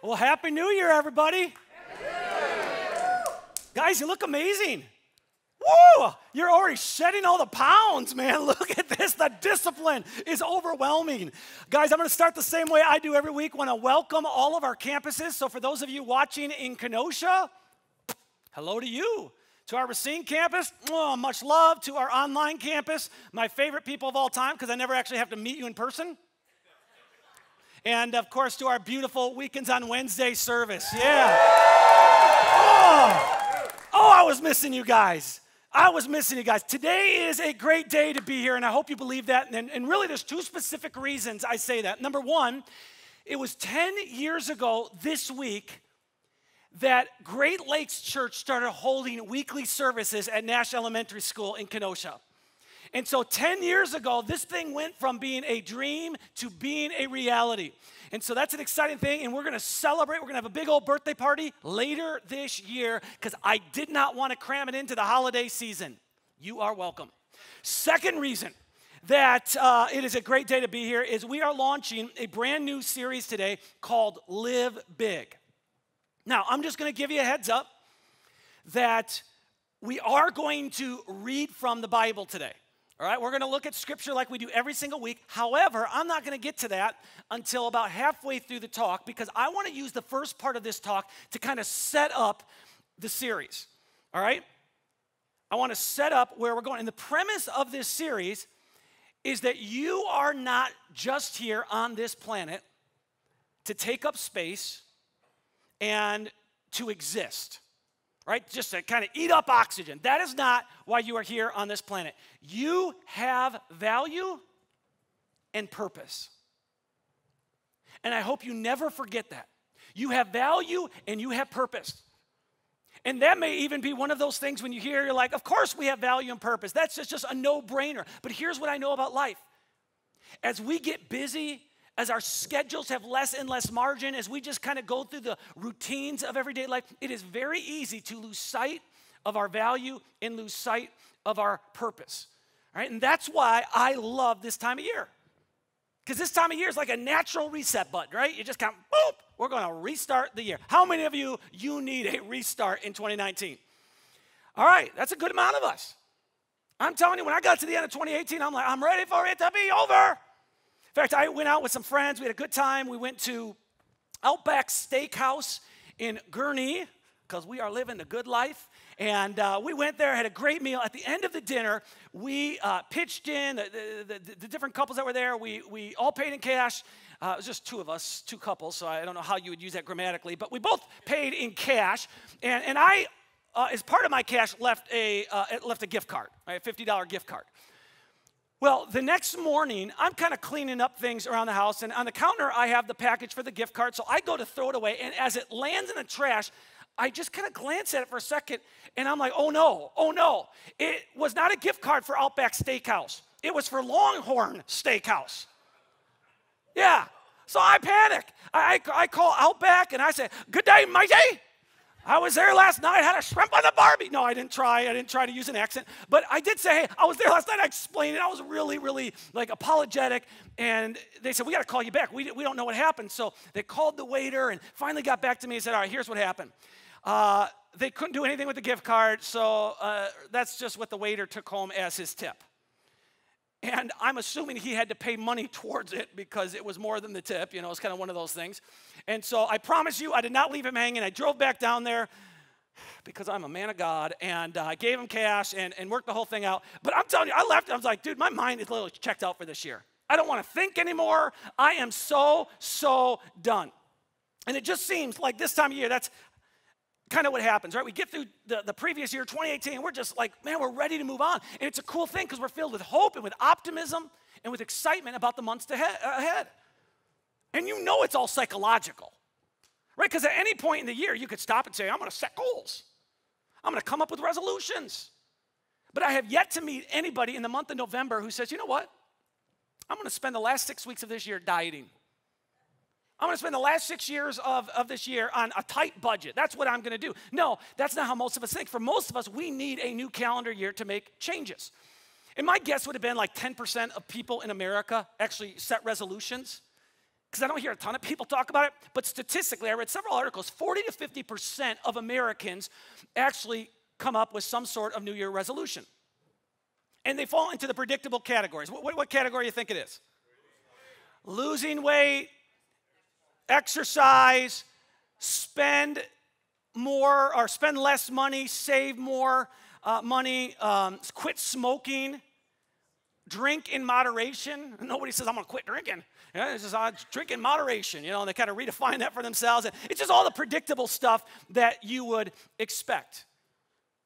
Well, Happy New Year, everybody. Guys, you look amazing. Woo! You're already shedding all the pounds, man. Look at this. The discipline is overwhelming. Guys, I'm going to start the same way I do every week. I want to welcome all of our campuses. So for those of you watching in Kenosha, hello to you. To our Racine campus, much love. To our online campus, my favorite people of all time, because I never actually have to meet you in person. And, of course, to our beautiful Weekends on Wednesday service. Yeah. Oh, I was missing you guys. Today is a great day to be here, and I hope you believe that. And really, there's two specific reasons I say that. Number one, it was 10 years ago this week that Great Lakes Church started holding weekly services at Nash Elementary School in Kenosha. And so 10 years ago, this thing went from being a dream to being a reality. And so that's an exciting thing, and we're going to celebrate. We're going to have a big old birthday party later this year because I did not want to cram it into the holiday season. You are welcome. Second reason that it is a great day to be here is we are launching a brand new series today called Live Big. Now, I'm just going to give you a heads up that we are going to read from the Bible today. All right, we're going to look at Scripture like we do every single week. However, I'm not going to get to that until about halfway through the talk because I want to use the first part of this talk to kind of set up the series. All right? I want to set up where we're going. And the premise of this series is that you are not just here on this planet to take up space and to exist. Right? Just to kind of eat up oxygen. That is not why you are here on this planet. You have value and purpose. And I hope you never forget that. You have value and you have purpose. And that may even be one of those things when you hear, you're like, of course we have value and purpose. That's just a no-brainer. But here's what I know about life. As we get busy, as our schedules have less and less margin, as we just kind of go through the routines of everyday life, it is very easy to lose sight of our value and lose sight of our purpose. All right? And that's why I love this time of year. Because this time of year is like a natural reset button, right? You just kind of, boop, we're going to restart the year. How many of you need a restart in 2019? All right, that's a good amount of us. I'm telling you, when I got to the end of 2018, I'm like, I'm ready for it to be over. In fact, I went out with some friends. We had a good time. We went to Outback Steakhouse in Gurnee because we are living the good life. And we went there, had a great meal. At the end of the dinner, we pitched in, the different couples that were there. We all paid in cash. It was just two of us, two couples, so I don't know how you would use that grammatically. But we both paid in cash. And I, as part of my cash, left a gift card, right, a $50 gift card. Well, the next morning, I'm kind of cleaning up things around the house, and on the counter, I have the package for the gift card, so I go to throw it away, and as it lands in the trash, I just kind of glance at it for a second, and I'm like, oh no. It was not a gift card for Outback Steakhouse. It was for Longhorn Steakhouse. Yeah, so I panic. I call Outback, and I say, good day, matey. I was there last night, had a shrimp on the barbie. No, I didn't try to use an accent. But I did say, hey, I was there last night. I explained it. I was really, really like apologetic. And they said, we got to call you back. We don't know what happened. So they called the waiter and finally got back to me and said, all right, here's what happened. They couldn't do anything with the gift card. So that's just what the waiter took home as his tip. And I'm assuming he had to pay money towards it because it was more than the tip. You know, it's kind of one of those things. And so I promise you, I did not leave him hanging. I drove back down there because I'm a man of God. And I gave him cash and worked the whole thing out. But I'm telling you, I left. I was like, dude, my mind is literally checked out for this year. I don't want to think anymore. I am so done. And it just seems like this time of year, that's kind of what happens, right? We get through the previous year, 2018, and we're just like, man, we're ready to move on. And it's a cool thing because we're filled with hope and with optimism and with excitement about the months ahead. And you know it's all psychological, right? Because at any point in the year, you could stop and say, I'm going to set goals. I'm going to come up with resolutions. But I have yet to meet anybody in the month of November who says, you know what? I'm going to spend the last 6 weeks of this year dieting. I'm going to spend the last 6 years of this year on a tight budget. That's what I'm going to do. No, that's not how most of us think. For most of us, we need a new calendar year to make changes. And my guess would have been like 10% of people in America actually set resolutions because I don't hear a ton of people talk about it, but statistically, I read several articles, 40 to 50% of Americans actually come up with some sort of New Year resolution. And they fall into the predictable categories. What category do you think it is? Losing weight, exercise, spend more or spend less money, save more money, quit smoking, drink in moderation. Nobody says, I'm going to quit drinking. It's just drink in moderation, and they kind of redefine that for themselves. And it's just all the predictable stuff that you would expect.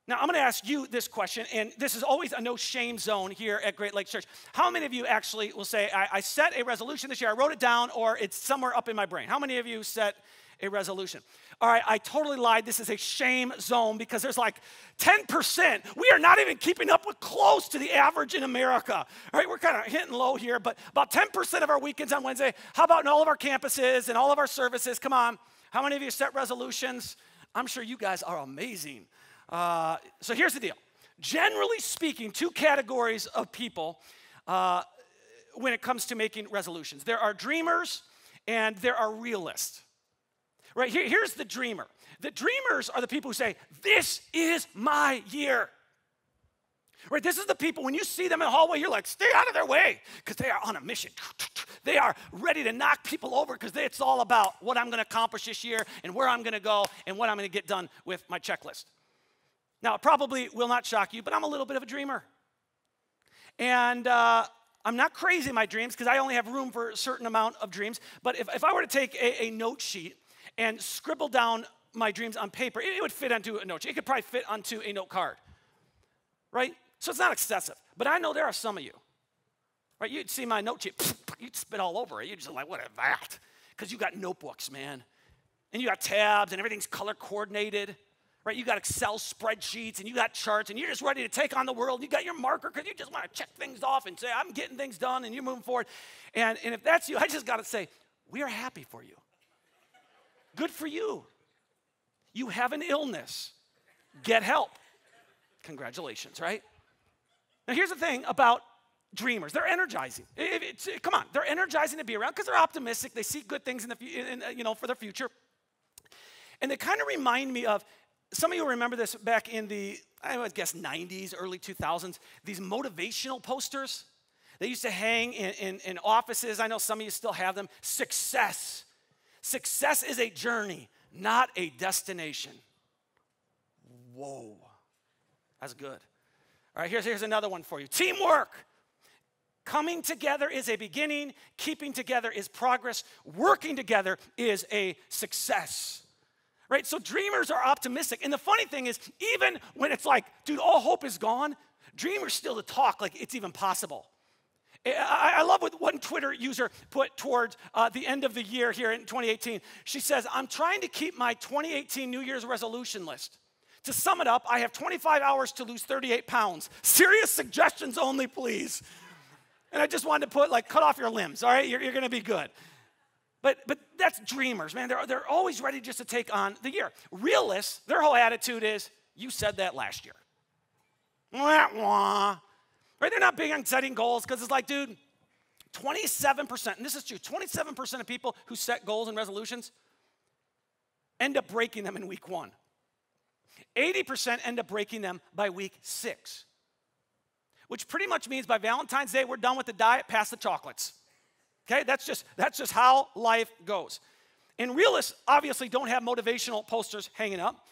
Now, I'm going to ask you this question, and this is always a no shame zone here at Great Lakes Church. How many of you actually will say, I set a resolution this year, I wrote it down, or it's somewhere up in my brain? How many of you set a resolution? All right, I totally lied. This is a shame zone because there's like 10%. We are not even keeping up with close to the average in America. All right, we're kind of hitting low here, but about 10% of our weekends on Wednesday. How about in all of our campuses and all of our services? Come on. How many of you set resolutions? I'm sure you guys are amazing. So here's the deal. Generally speaking, two categories of people when it comes to making resolutions. There are dreamers and there are realists. Right, here's the dreamer. The dreamers are the people who say, this is my year. Right, this is the people, when you see them in the hallway, you're like, stay out of their way, because they are on a mission. They are ready to knock people over because it's all about what I'm going to accomplish this year and where I'm going to go and what I'm going to get done with my checklist. Now, it probably will not shock you, but I'm a little bit of a dreamer. And I'm not crazy in my dreams because I only have room for a certain amount of dreams. But if I were to take a note sheet and scribble down my dreams on paper, it would fit onto a note sheet. It could probably fit onto a note card, right? So it's not excessive. But I know there are some of you, right? You'd see my note sheet, you'd spit all over it. You'd just like, what is that? Because you got notebooks, man. And you got tabs and everything's color coordinated, right? You got Excel spreadsheets and you got charts and you're just ready to take on the world. You got your marker because you just want to check things off and say, I'm getting things done and you're moving forward. And if that's you, I just got to say, we are happy for you. Good for you. You have an illness. Get help. Congratulations, right? Now, here's the thing about dreamers. They're energizing. Come on, they're energizing to be around because they're optimistic. They see good things for their future. And they kind of remind me of, some of you remember this back in the, I would guess, 90s, early 2000s, these motivational posters. They used to hang in offices. I know some of you still have them. Success. Success is a journey, not a destination. Whoa, that's good. All right, here's another one for you. Teamwork. Coming together is a beginning. Keeping together is progress. Working together is a success. Right, so dreamers are optimistic. And the funny thing is, even when it's like, dude, all hope is gone, dreamers still talk like it's even possible. I love what one Twitter user put towards the end of the year here in 2018. She says, I'm trying to keep my 2018 New Year's resolution list. To sum it up, I have 25 hours to lose 38 pounds. Serious suggestions only, please. And I just wanted to put, like, cut off your limbs, all right? You're going to be good. But that's dreamers, man. They're always ready just to take on the year. Realists, their whole attitude is, you said that last year. Wah, wah. Right? They're not big on setting goals because it's like, dude, 27%, and this is true, 27% of people who set goals and resolutions end up breaking them in week 1. 80% end up breaking them by week 6, which pretty much means by Valentine's Day, we're done with the diet, pass the chocolates. Okay, that's just how life goes. And realists obviously don't have motivational posters hanging up.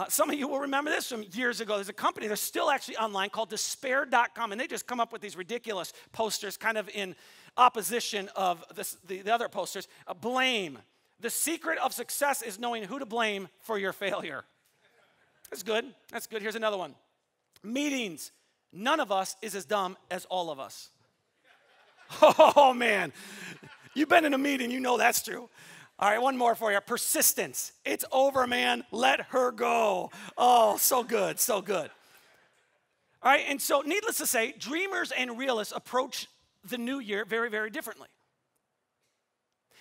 Some of you will remember this from years ago. There's a company, they're still actually online, called Despair.com, and they just come up with these ridiculous posters kind of in opposition of the other posters. Blame. The secret of success is knowing who to blame for your failure. That's good. That's good. Here's another one. Meetings. None of us is as dumb as all of us. Oh, man. You've been in a meeting, you know that's true. All right, one more for you. Persistence. It's over, man. Let her go. Oh, so good, so good. All right, and so needless to say, dreamers and realists approach the new year very, very differently.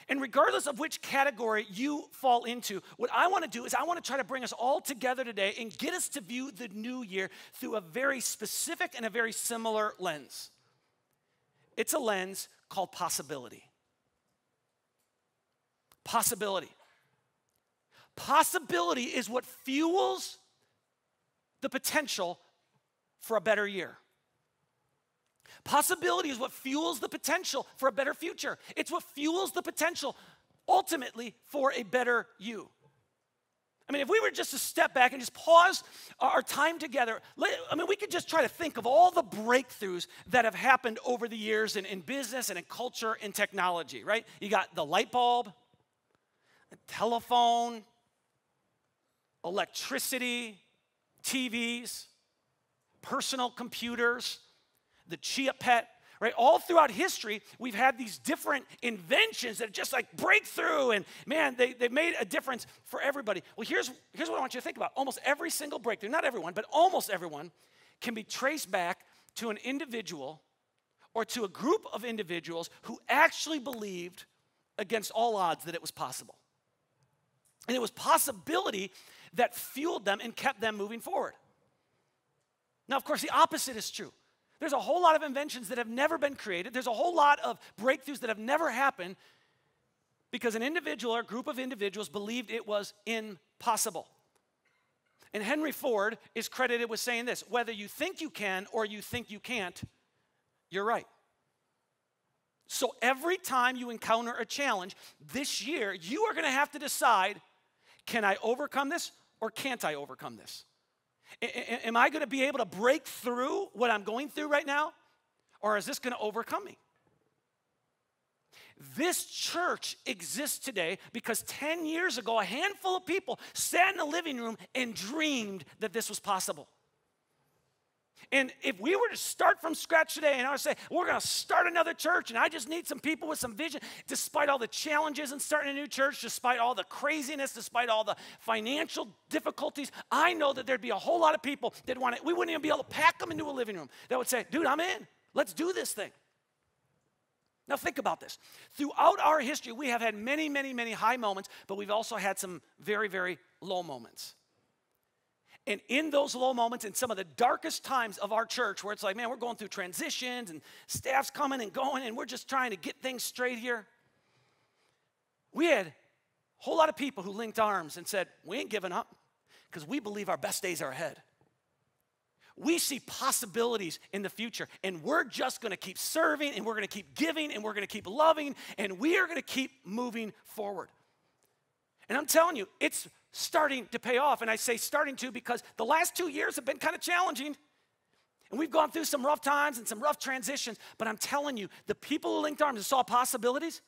And regardless of which category you fall into, what I want to do is I want to try to bring us all together today and get us to view the new year through a very specific and a very similar lens. It's a lens called possibility. Possibility. Possibility is what fuels the potential for a better year. Possibility is what fuels the potential for a better future. It's what fuels the potential ultimately for a better you. I mean, if we were just to step back and just pause our time together, we could just try to think of all the breakthroughs that have happened over the years in business and in culture and technology, right? You got the light bulb, the telephone, electricity, TVs, personal computers, the Chia Pet, right? All throughout history, we've had these different inventions that just like break through, and man, they've made a difference for everybody. Well, here's what I want you to think about. Almost every single breakthrough, not everyone, but almost everyone, can be traced back to an individual or to a group of individuals who actually believed against all odds that it was possible. And it was possibility that fueled them and kept them moving forward. Now, of course, the opposite is true. There's a whole lot of inventions that have never been created. There's a whole lot of breakthroughs that have never happened because an individual or a group of individuals believed it was impossible. And Henry Ford is credited with saying this: whether you think you can or you think you can't, you're right. So every time you encounter a challenge this year, you are going to have to decide, can I overcome this or can't I overcome this? Am I going to be able to break through what I'm going through right now, or is this going to overcome me? This church exists today because 10 years ago, a handful of people sat in a living room and dreamed that this was possible. And if we were to start from scratch today and I would say, we're going to start another church and I just need some people with some vision, despite all the challenges in starting a new church, despite all the craziness, despite all the financial difficulties, I know that there'd be a whole lot of people that want it. We wouldn't even be able to pack them into a living room that would say, dude, I'm in. Let's do this thing. Now think about this. Throughout our history, we have had many, many, many high moments, but we've also had some very, very low moments. And in those low moments, in some of the darkest times of our church, where it's like, man, we're going through transitions and staff's coming and going and we're just trying to get things straight here, we had a whole lot of people who linked arms and said, we ain't giving up because we believe our best days are ahead. We see possibilities in the future, and we're just going to keep serving, and we're going to keep giving, and we're going to keep loving, and we are going to keep moving forward. And I'm telling you, it's starting to pay off. And I say starting to because the last 2 years have been kind of challenging. And we've gone through some rough times and some rough transitions. But I'm telling you, the people who linked arms and saw possibilities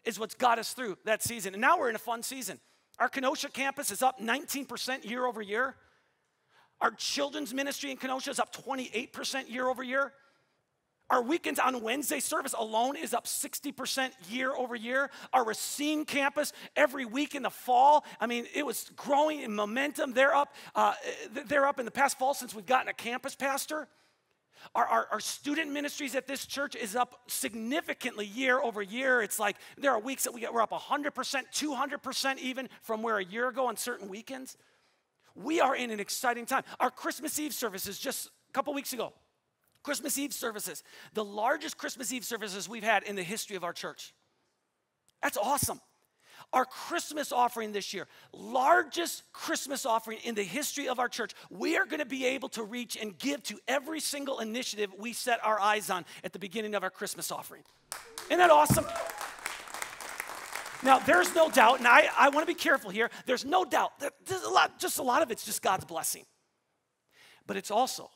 is what's got us through that season. And now we're in a fun season. Our Kenosha campus is up 19% year over year. Our children's ministry in Kenosha is up 28% year over year. Our weekends on Wednesday service alone is up 60% year over year. Our Racine campus every week in the fall, I mean, it was growing in momentum. They're up in the past fall since we've gotten a campus pastor. Our student ministries at this church is up significantly year over year. It's like there are weeks that we're up 100%, 200% even from where a year ago on certain weekends. We are in an exciting time. Our Christmas Eve services just a couple weeks ago. Christmas Eve services, the largest Christmas Eve services we've had in the history of our church. That's awesome. Our Christmas offering this year, largest Christmas offering in the history of our church. We are going to be able to reach and give to every single initiative we set our eyes on at the beginning of our Christmas offering. Isn't that awesome? Now, there's no doubt, and I want to be careful here, there's no doubt that there's a lot of it's just God's blessing. But it's also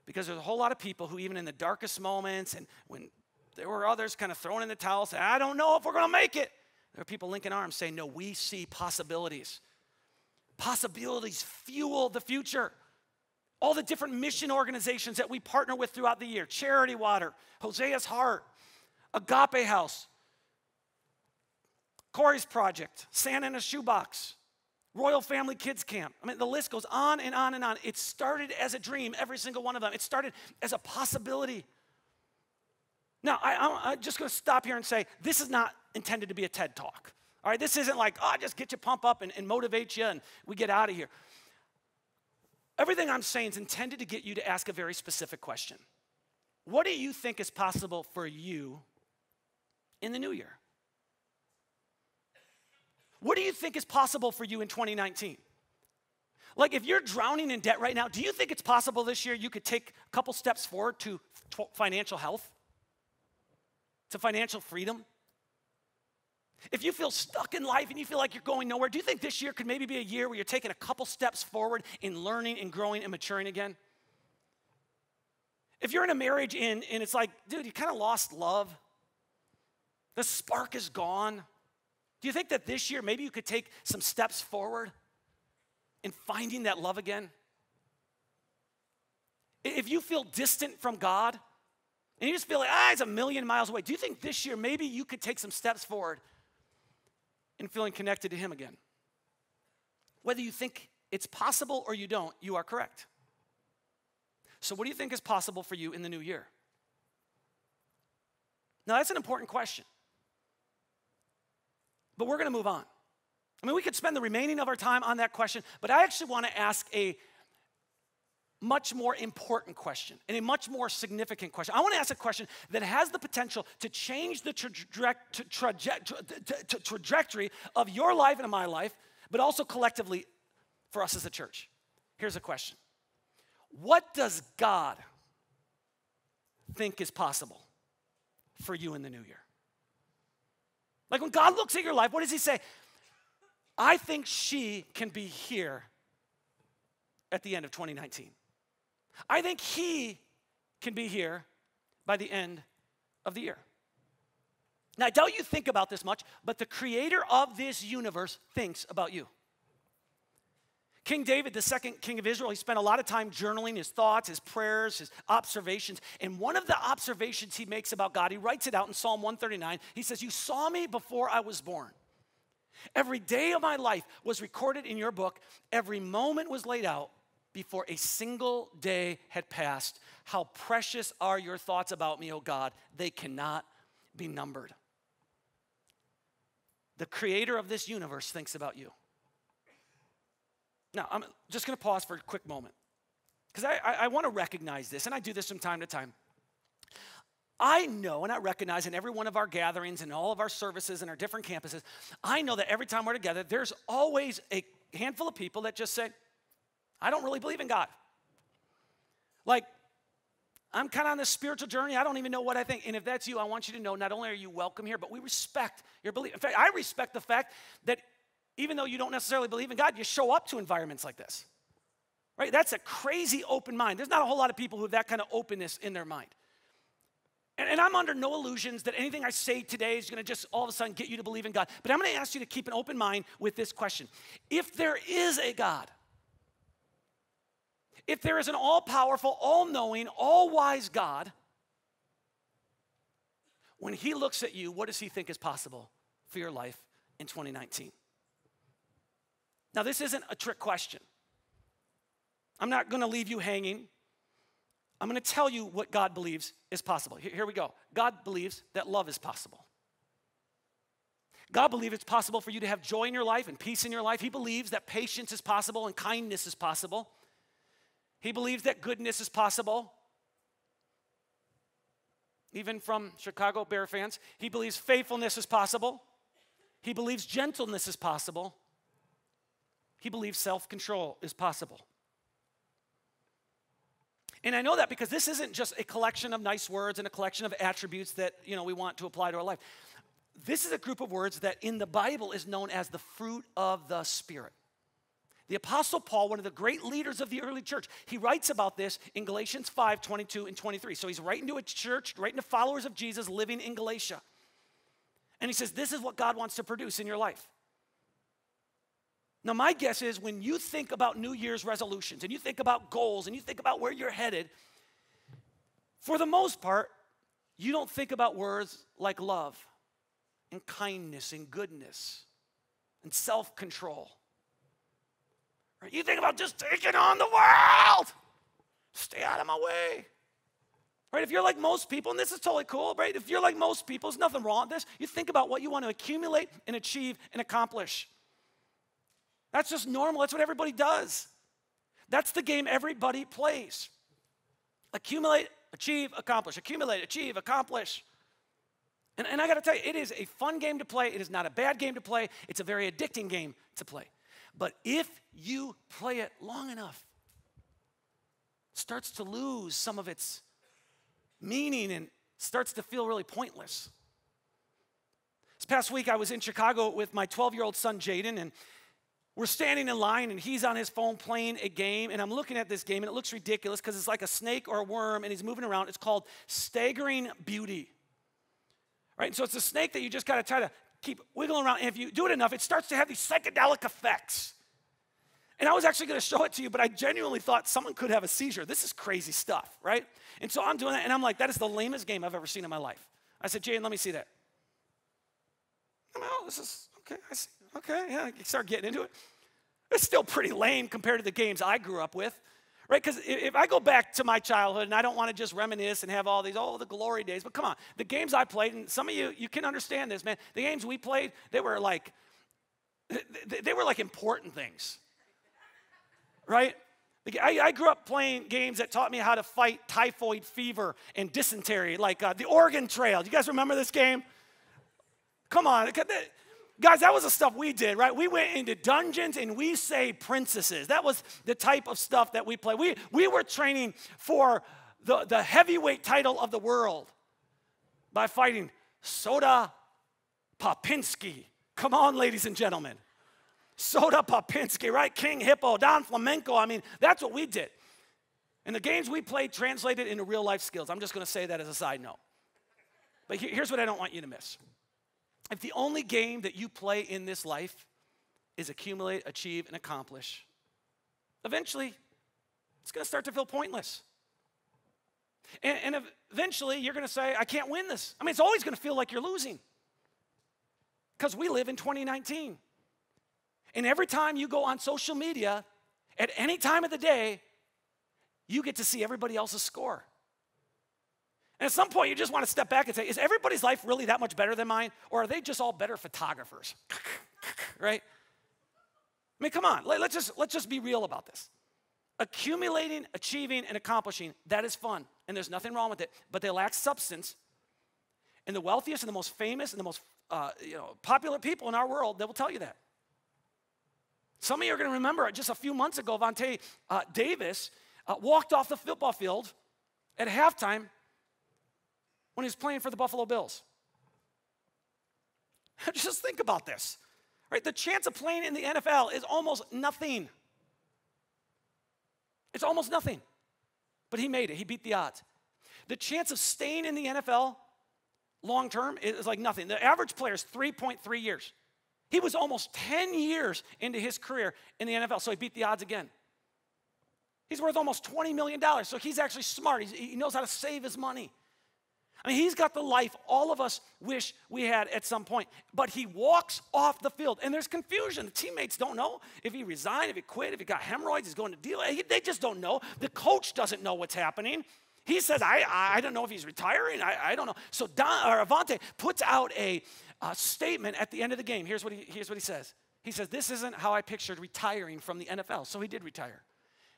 because there's a whole lot of people who, even in the darkest moments and when there were others kind of throwing in the towel, saying, I don't know if we're going to make it. There are people linking arms saying, no, we see possibilities. Possibilities fuel the future. All the different mission organizations that we partner with throughout the year, Charity Water, Hosea's Heart, Agape House, Corey's Project, Santa in a Shoebox, Royal Family Kids Camp. I mean, the list goes on and on and on. It started as a dream, every single one of them. It started as a possibility. Now, I'm just going to stop here and say, this is not intended to be a TED Talk. All right, this isn't like, just get you pump up and motivate you and we get out of here. Everything I'm saying is intended to get you to ask a very specific question. What do you think is possible for you in the new year? What do you think is possible for you in 2019? Like if you're drowning in debt right now, do you think it's possible this year you could take a couple steps forward to financial health, to financial freedom? If you feel stuck in life and you feel like you're going nowhere, do you think this year could maybe be a year where you're taking a couple steps forward in learning and growing and maturing again? If you're in a marriage and it's like, dude, you kind of lost love, the spark is gone, do you think that this year maybe you could take some steps forward in finding that love again? If you feel distant from God and you just feel like, it's a million miles away, do you think this year maybe you could take some steps forward in feeling connected to Him again? Whether you think it's possible or you don't, you are correct. So what do you think is possible for you in the new year? Now, that's an important question. But we're going to move on. I mean, we could spend the remaining of our time on that question, but I actually want to ask a much more important question and a much more significant question. I want to ask a question that has the potential to change the trajectory of your life and of my life, but also collectively for us as a church. Here's a question. What does God think is possible for you in the new year? Like when God looks at your life, what does He say? I think she can be here at the end of 2019. I think he can be here by the end of the year. Now, I doubt you think about this much, but the creator of this universe thinks about you. King David, the second king of Israel, he spent a lot of time journaling his thoughts, his prayers, his observations. And one of the observations he makes about God, he writes it out in Psalm 139. He says, "You saw me before I was born. Every day of my life was recorded in your book. Every moment was laid out before a single day had passed. How precious are your thoughts about me, O God. They cannot be numbered." The creator of this universe thinks about you. Now, I'm just going to pause for a quick moment because I want to recognize this, and I do this from time to time. I know, and I recognize in every one of our gatherings and all of our services and our different campuses, I know that every time we're together, there's always a handful of people that just say, I don't really believe in God. Like, I'm kind of on this spiritual journey. I don't even know what I think. And if that's you, I want you to know not only are you welcome here, but we respect your belief. In fact, I respect the fact that even though you don't necessarily believe in God, you show up to environments like this. Right? That's a crazy open mind. There's not a whole lot of people who have that kind of openness in their mind. And I'm under no illusions that anything I say today is going to just all of a sudden get you to believe in God. But I'm going to ask you to keep an open mind with this question. If there is a God, if there is an all-powerful, all-knowing, all-wise God, when he looks at you, what does he think is possible for your life in 2019? Now, this isn't a trick question. I'm not going to leave you hanging. I'm going to tell you what God believes is possible. Here we go. God believes that love is possible. God believes it's possible for you to have joy in your life and peace in your life. He believes that patience is possible and kindness is possible. He believes that goodness is possible. Even from Chicago Bear fans, he believes faithfulness is possible. He believes gentleness is possible. He believes self-control is possible. And I know that because this isn't just a collection of nice words and a collection of attributes that, we want to apply to our life. This is a group of words that in the Bible is known as the fruit of the Spirit. The Apostle Paul, one of the great leaders of the early church, he writes about this in Galatians 5, 22 and 23. So he's writing to a church, writing to followers of Jesus living in Galatia. And he says, this is what God wants to produce in your life. Now, my guess is when you think about New Year's resolutions and you think about goals and you think about where you're headed, for the most part, you don't think about words like love and kindness and goodness and self-control. Right? You think about just taking on the world. Stay out of my way. Right? If you're like most people, and this is totally cool, right? If you're like most people, there's nothing wrong with this. You think about what you want to accumulate and achieve and accomplish. That's just normal. That's what everybody does. That's the game everybody plays. Accumulate, achieve, accomplish. Accumulate, achieve, accomplish. And I got to tell you, it is a fun game to play. It is not a bad game to play. It's a very addicting game to play. But if you play it long enough, it starts to lose some of its meaning and starts to feel really pointless. This past week, I was in Chicago with my 12-year-old son, Jaden, and we're standing in line, and he's on his phone playing a game, and I'm looking at this game, and it looks ridiculous because it's like a snake or a worm, and he's moving around. It's called Staggering Beauty. Right? And so it's a snake that you just got to try to keep wiggling around. And if you do it enough, it starts to have these psychedelic effects. And I was actually going to show it to you, but I genuinely thought someone could have a seizure. This is crazy stuff, right? And so I'm doing that, and I'm like, that is the lamest game I've ever seen in my life. I said, Jaden, let me see that. I'm like, oh, this is, okay, I see. Okay, yeah, you start getting into it. It's still pretty lame compared to the games I grew up with. Right, because if I go back to my childhood, and I don't want to just reminisce and have all these, the glory days, but come on, the games I played, and some of you can understand this, man. The games we played, they were like important things, right? I grew up playing games that taught me how to fight typhoid fever and dysentery, like the Oregon Trail. Do you guys remember this game? Come on. Guys, that was the stuff we did, right? We went into dungeons and we saved princesses. That was the type of stuff that we played. We were training for the heavyweight title of the world by fighting Soda Popinski. Come on, ladies and gentlemen. Soda Popinski, right? King Hippo, Don Flamenco. I mean, that's what we did. And the games we played translated into real life skills. I'm just going to say that as a side note. But here's what I don't want you to miss. If the only game that you play in this life is accumulate, achieve, and accomplish, eventually it's going to start to feel pointless. And eventually you're going to say, I can't win this. I mean, it's always going to feel like you're losing because we live in 2019. And every time you go on social media, at any time of the day, you get to see everybody else's score. And at some point, you just want to step back and say, is everybody's life really that much better than mine? Or are they just all better photographers? Right? I mean, come on. Let's just be real about this. Accumulating, achieving, and accomplishing, that is fun. And there's nothing wrong with it. But they lack substance. And the wealthiest and the most famous and the most popular people in our world, they will tell you that. Some of you are going to remember just a few months ago, Vontae Davis walked off the football field at halftime when he was playing for the Buffalo Bills. Just think about this, right? The chance of playing in the NFL is almost nothing. It's almost nothing. But he made it. He beat the odds. The chance of staying in the NFL long term is like nothing. The average player is 3.3 years. He was almost 10 years into his career in the NFL, so he beat the odds again. He's worth almost $20 million, so he's actually smart. He knows how to save his money. I mean, he's got the life all of us wish we had at some point. But he walks off the field, and there's confusion. The teammates don't know if he resigned, if he quit, if he got hemorrhoids, he's going to deal. They just don't know. The coach doesn't know what's happening. He says, I don't know if he's retiring. I don't know. So Avante puts out a statement at the end of the game. Here's what he says. He says, this isn't how I pictured retiring from the NFL. So he did retire.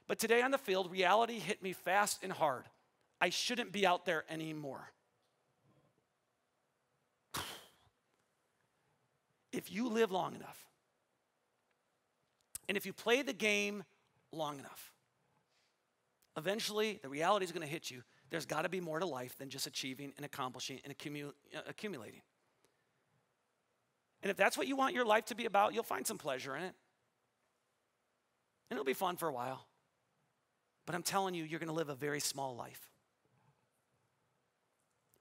But today on the field, reality hit me fast and hard. I shouldn't be out there anymore. If you live long enough, and if you play the game long enough, eventually the reality is going to hit you. There's got to be more to life than just achieving and accomplishing and accumulating. And if that's what you want your life to be about, you'll find some pleasure in it. And it'll be fun for a while. But I'm telling you, you're going to live a very small life.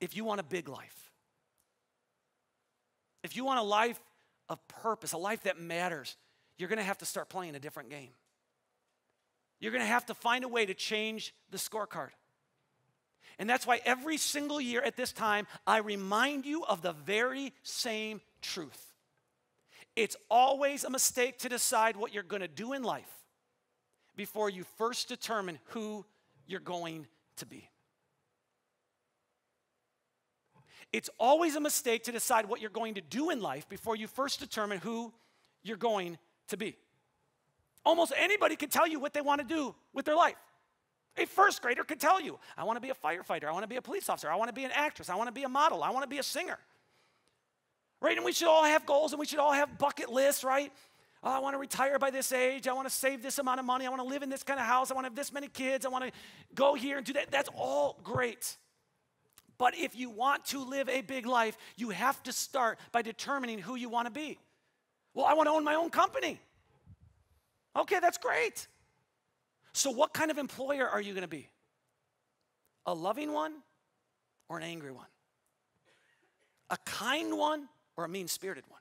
If you want a big life, if you want a life of purpose, a life that matters, you're going to have to start playing a different game. You're going to have to find a way to change the scorecard. And that's why every single year at this time, I remind you of the very same truth. It's always a mistake to decide what you're going to do in life before you first determine who you're going to be. It's always a mistake to decide what you're going to do in life before you first determine who you're going to be. Almost anybody can tell you what they want to do with their life. A first grader could tell you, I want to be a firefighter, I want to be a police officer, I want to be an actress, I want to be a model, I want to be a singer. right? And we should all have goals and we should all have bucket lists, right? Oh, I want to retire by this age. I want to save this amount of money. I want to live in this kind of house. I want to have this many kids. I want to go here and do that. That's all great. But if you want to live a big life, you have to start by determining who you want to be. Well, I want to own my own company. Okay, that's great. So what kind of employer are you going to be? A loving one or an angry one? A kind one or a mean-spirited one?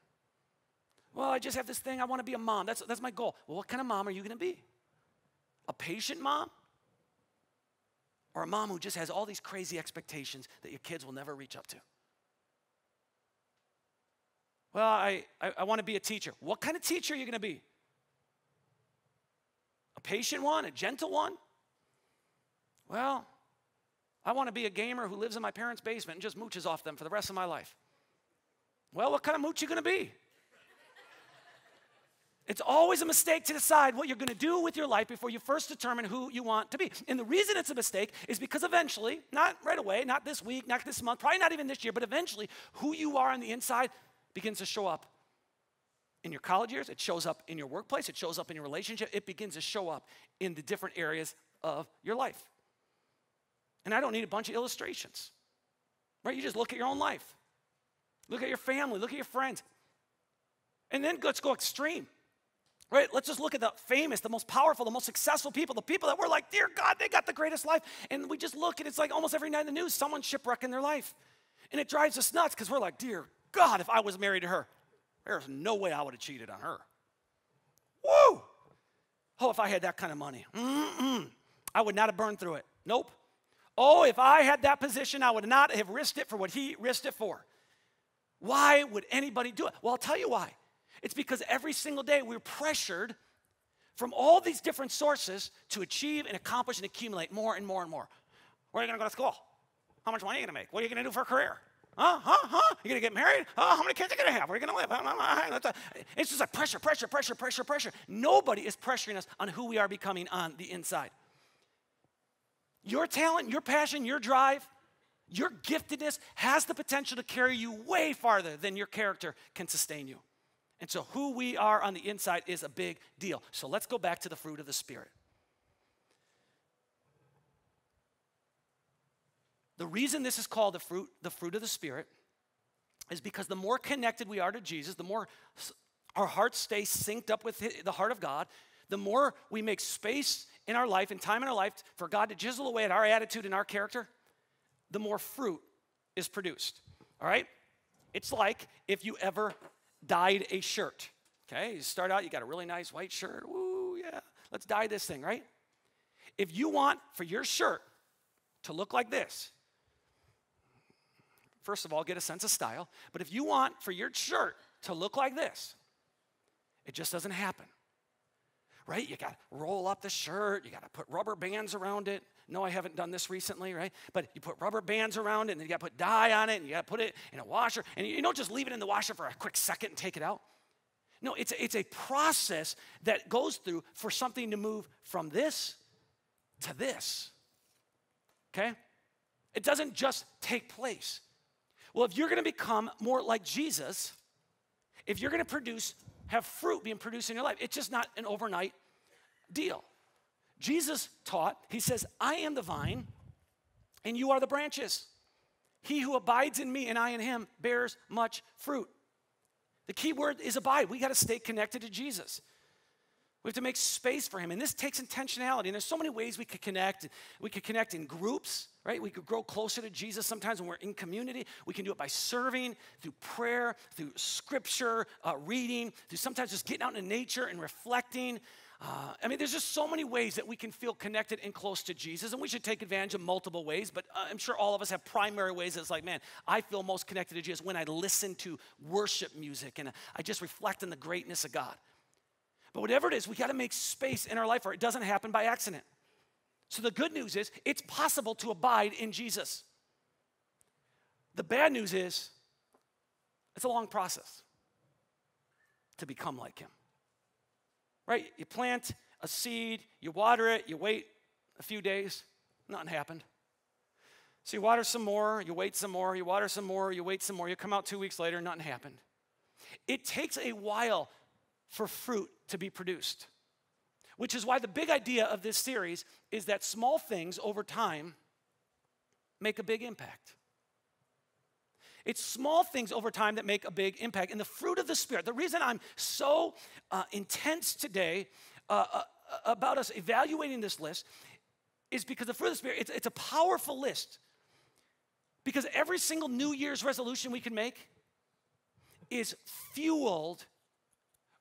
Well, I just have this thing. I want to be a mom. That's my goal. Well, what kind of mom are you going to be? A patient mom? Or a mom who just has all these crazy expectations that your kids will never reach up to? Well, I want to be a teacher. What kind of teacher are you going to be? A patient one? A gentle one? Well, I want to be a gamer who lives in my parents' basement and just mooches off them for the rest of my life. Well, what kind of mooch are you going to be? It's always a mistake to decide what you're going to do with your life before you first determine who you want to be. And the reason it's a mistake is because eventually, not right away, not this week, not this month, probably not even this year, but eventually, who you are on the inside begins to show up in your college years. It shows up in your workplace. It shows up in your relationship. It begins to show up in the different areas of your life. And I don't need a bunch of illustrations, right? You just look at your own life. Look at your family. Look at your friends. And then let's go extreme. Right, let's just look at the famous, the most powerful, the most successful people, the people that we're like, dear God, they got the greatest life. And we just look and it's like almost every night in the news, someone's shipwrecking their life. And it drives us nuts because we're like, dear God, if I was married to her, there's no way I would have cheated on her. Woo! Oh, if I had that kind of money. I would not have burned through it. Nope. Oh, if I had that position, I would not have risked it for what he risked it for. Why would anybody do it? Well, I'll tell you why. It's because every single day we're pressured from all these different sources to achieve and accomplish and accumulate more and more and more. Where are you going to go to school? How much money are you going to make? What are you going to do for a career? You going to get married? How many kids are you going to have? Where are you going to live? It's just like pressure. Nobody is pressuring us on who we are becoming on the inside. Your talent, your passion, your drive, your giftedness has the potential to carry you way farther than your character can sustain you. And so who we are on the inside is a big deal. So let's go back to the fruit of the Spirit. The reason this is called the fruit of the Spirit is because the more connected we are to Jesus, the more our hearts stay synced up with the heart of God, the more we make space in our life and time in our life for God to chisel away at our attitude and our character, the more fruit is produced. All right? It's like if you ever dyed a shirt. Okay, you start out, you got a really nice white shirt. Ooh, yeah, let's dye this thing, right? If you want for your shirt to look like this, first of all, get a sense of style. But if you want for your shirt to look like this, it just doesn't happen, right? You got to roll up the shirt. You got to put rubber bands around it. No, I haven't done this recently, right? But you put rubber bands around it, and then you got to put dye on it, and you got to put it in a washer. And you don't just leave it in the washer for a quick second and take it out. No, it's a process that goes through for something to move from this to this, okay? It doesn't just take place. Well, if you're going to become more like Jesus, if you're going to have fruit being produced in your life, it's just not an overnight deal. Jesus taught, he says, I am the vine, and you are the branches. He who abides in me and I in him bears much fruit. The key word is abide. We got to stay connected to Jesus. We have to make space for him, and this takes intentionality, and there's so many ways we could connect. We could connect in groups, right? We could grow closer to Jesus sometimes when we're in community. We can do it by serving, through prayer, through scripture, reading, through sometimes just getting out in nature and reflecting. There's just so many ways that we can feel connected and close to Jesus, and we should take advantage of multiple ways, but I'm sure all of us have primary ways that's like, man, I feel most connected to Jesus when I listen to worship music, and I just reflect on the greatness of God. But whatever it is, we got to make space in our life or it doesn't happen by accident. So the good news is it's possible to abide in Jesus. The bad news is it's a long process to become like him. Right? You plant a seed, you water it, you wait a few days, nothing happened. So you water some more, you wait some more, you water some more, you wait some more, you come out 2 weeks later, nothing happened. It takes a while for fruit to be produced, which is why the big idea of this series is that small things over time make a big impact. It's small things over time that make a big impact. And the fruit of the Spirit, the reason I'm so intense today about us evaluating this list is because the fruit of the Spirit, it's a powerful list. Because every single New Year's resolution we can make is fueled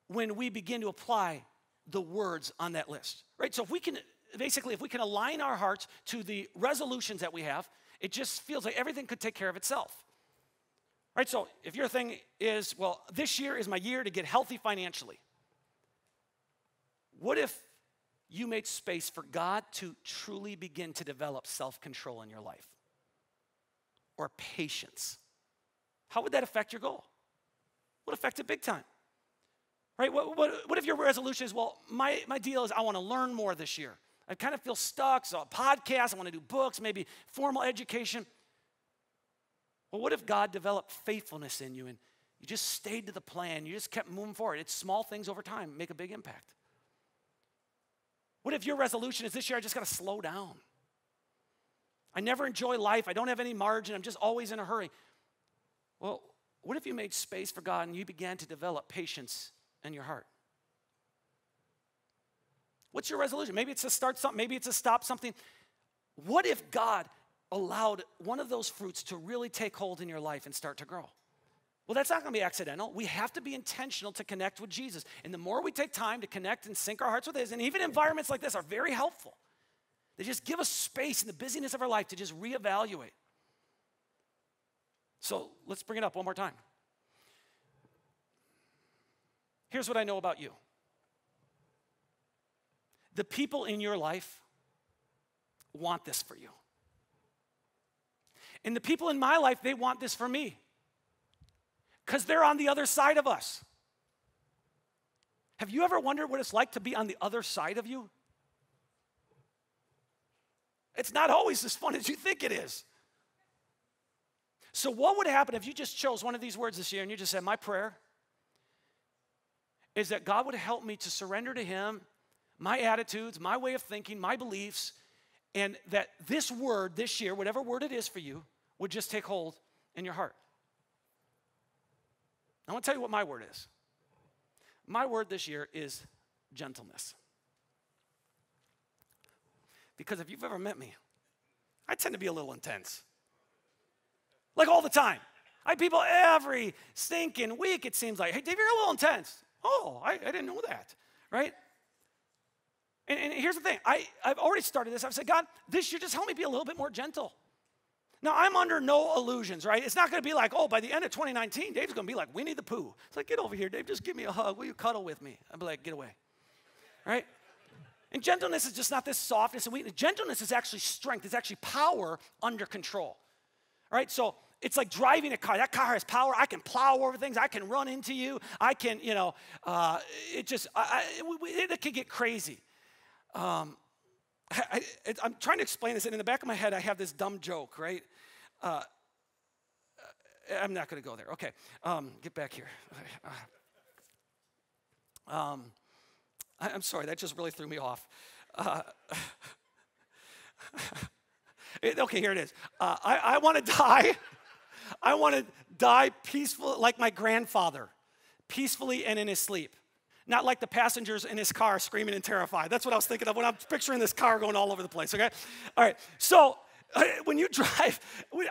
when we begin to apply the words on that list, right? So if we can align our hearts to the resolutions that we have, it just feels like everything could take care of itself. Right, so if your thing is, well, this year is my year to get healthy financially. What if you made space for God to truly begin to develop self-control in your life? Or patience? How would that affect your goal? Would affect it big time. Right, what if your resolution is, well, my deal is I want to learn more this year. I kind of feel stuck, so a podcast, I want to do books, maybe formal education. Well, what if God developed faithfulness in you and you just stayed to the plan, you just kept moving forward? It's small things over time make a big impact. What if your resolution is this year I just got to slow down? I never enjoy life, I don't have any margin, I'm just always in a hurry. Well, what if you made space for God and you began to develop patience in your heart? What's your resolution? Maybe it's to start something, maybe it's to stop something. What if God allowed one of those fruits to really take hold in your life and start to grow? Well, that's not going to be accidental. We have to be intentional to connect with Jesus. And the more we take time to connect and sync our hearts with His, and even environments like this are very helpful. They just give us space in the busyness of our life to just reevaluate. So let's bring it up one more time. Here's what I know about you. The people in your life want this for you. And the people in my life, they want this for me. Because they're on the other side of us. Have you ever wondered what it's like to be on the other side of you? It's not always as fun as you think it is. So what would happen if you just chose one of these words this year and you just said, my prayer is that God would help me to surrender to Him, my attitudes, my way of thinking, my beliefs, and that this word this year, whatever word it is for you, would just take hold in your heart. I want to tell you what my word is. My word this year is gentleness. Because if you've ever met me, I tend to be a little intense. Like all the time. I have people every stinking week, it seems like, hey, Dave, you're a little intense. Oh, I didn't know that, right? And here's the thing. I've already started this. I've said, God, this year just help me be a little bit more gentle. Now, I'm under no illusions, right? It's not going to be like, oh, by the end of 2019, Dave's going to be like, Winnie the Pooh. It's like, get over here, Dave. Just give me a hug. Will you cuddle with me? I'll be like, get away, right? And gentleness is just not this softness and weakness. Gentleness is actually strength. It's actually power under control, all right? So it's like driving a car. That car has power. I can plow over things. I can run into you. I can, it can get crazy. I'm trying to explain this, and in the back of my head, I have this dumb joke, right? I'm not going to go there. Okay, get back here. I'm sorry, that just really threw me off. Okay, here it is. I want to die. I want to die peacefully, like my grandfather, peacefully and in his sleep. Not like the passengers in his car screaming and terrified. That's what I was thinking of when I'm picturing this car going all over the place, okay? All right, so when you drive,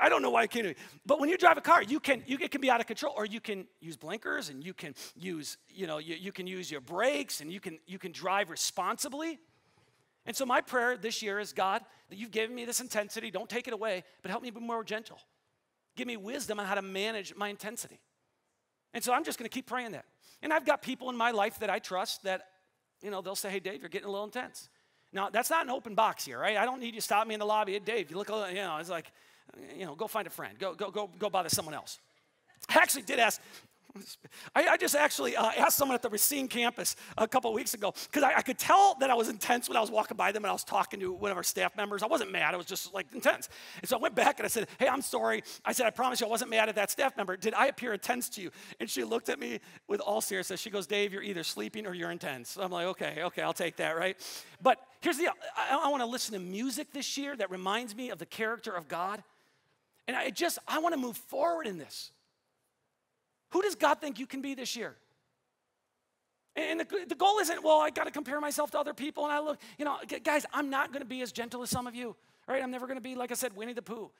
I don't know why I can't do it, but when you drive a car, it can be out of control, or you can use blinkers, and you can use, you can use your brakes, and you can drive responsibly. And so my prayer this year is, God, that you've given me this intensity, don't take it away, but help me be more gentle. Give me wisdom on how to manage my intensity. And so I'm just going to keep praying that. And I've got people in my life that I trust that, they'll say, hey, Dave, you're getting a little intense. Now, that's not an open box here, right? I don't need you to stop me in the lobby. Hey, Dave, you look a little, it's like, go find a friend. Go bother someone else. I actually did ask, I just actually asked someone at the Racine campus a couple of weeks ago, because I could tell that I was intense when I was walking by them and I was talking to one of our staff members. I wasn't mad, I was just like intense. And so I went back and I said, hey, I'm sorry. I said, I promise you I wasn't mad at that staff member. Did I appear intense to you? And she looked at me with all seriousness. She goes, Dave, you're either sleeping or you're intense. So I'm like, okay, I'll take that, right? But here's the deal. I want to listen to music this year that reminds me of the character of God. And I want to move forward in this. Who does God think you can be this year? And the goal isn't, well, I got to compare myself to other people. And I look, guys, I'm not going to be as gentle as some of you, right? I'm never going to be, like I said, Winnie the Pooh.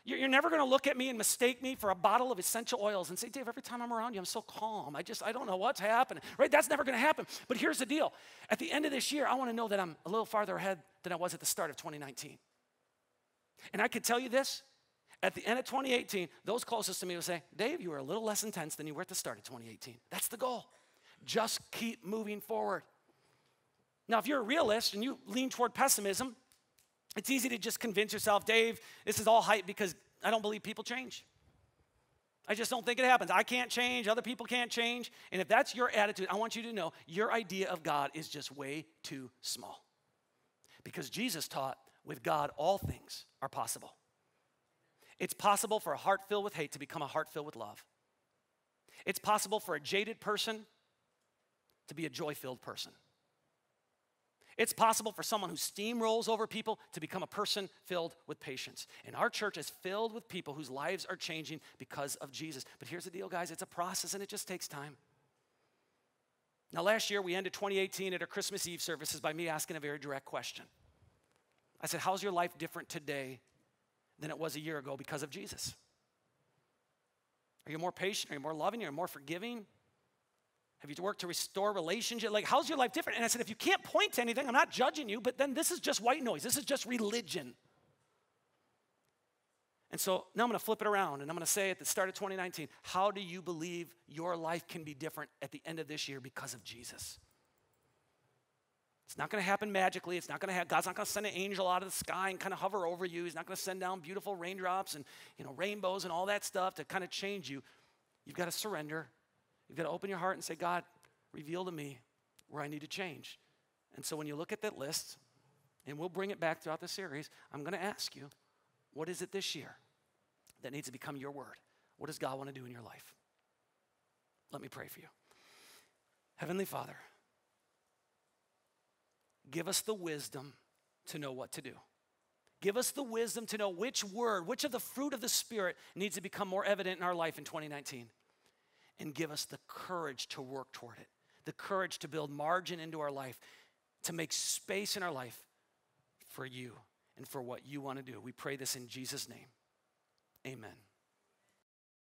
You're never going to look at me and mistake me for a bottle of essential oils and say, Dave, every time I'm around you, I'm so calm. I don't know what's happening, right? That's never going to happen. But here's the deal. At the end of this year, I want to know that I'm a little farther ahead than I was at the start of 2019. And I could tell you this. At the end of 2018, those closest to me would say, Dave, you were a little less intense than you were at the start of 2018. That's the goal. Just keep moving forward. Now, if you're a realist and you lean toward pessimism, it's easy to just convince yourself, Dave, this is all hype because I don't believe people change. I just don't think it happens. I can't change. Other people can't change. And if that's your attitude, I want you to know your idea of God is just way too small. Because Jesus taught, with God, all things are possible. It's possible for a heart filled with hate to become a heart filled with love. It's possible for a jaded person to be a joy-filled person. It's possible for someone who steamrolls over people to become a person filled with patience. And our church is filled with people whose lives are changing because of Jesus. But here's the deal, guys. It's a process, and it just takes time. Now, last year, we ended 2018 at our Christmas Eve services by me asking a very direct question. I said, how's your life different today than it was a year ago because of Jesus? Are you more patient? Are you more loving? Are you more forgiving? Have you worked to restore relationship? Like, how's your life different? And I said, if you can't point to anything, I'm not judging you, but then this is just white noise. This is just religion. And so now I'm going to flip it around, and I'm going to say at the start of 2019, how do you believe your life can be different at the end of this year because of Jesus? It's not going to happen magically. It's not going to have, God's not going to send an angel out of the sky and kind of hover over you. He's not going to send down beautiful raindrops and rainbows and all that stuff to kind of change you. You've got to surrender. You've got to open your heart and say, God, reveal to me where I need to change. And so when you look at that list, and we'll bring it back throughout the series, I'm going to ask you, what is it this year that needs to become your word? What does God want to do in your life? Let me pray for you. Heavenly Father, give us the wisdom to know what to do. Give us the wisdom to know which word, which of the fruit of the Spirit needs to become more evident in our life in 2019. And give us the courage to work toward it, the courage to build margin into our life, to make space in our life for you and for what you want to do. We pray this in Jesus' name. Amen.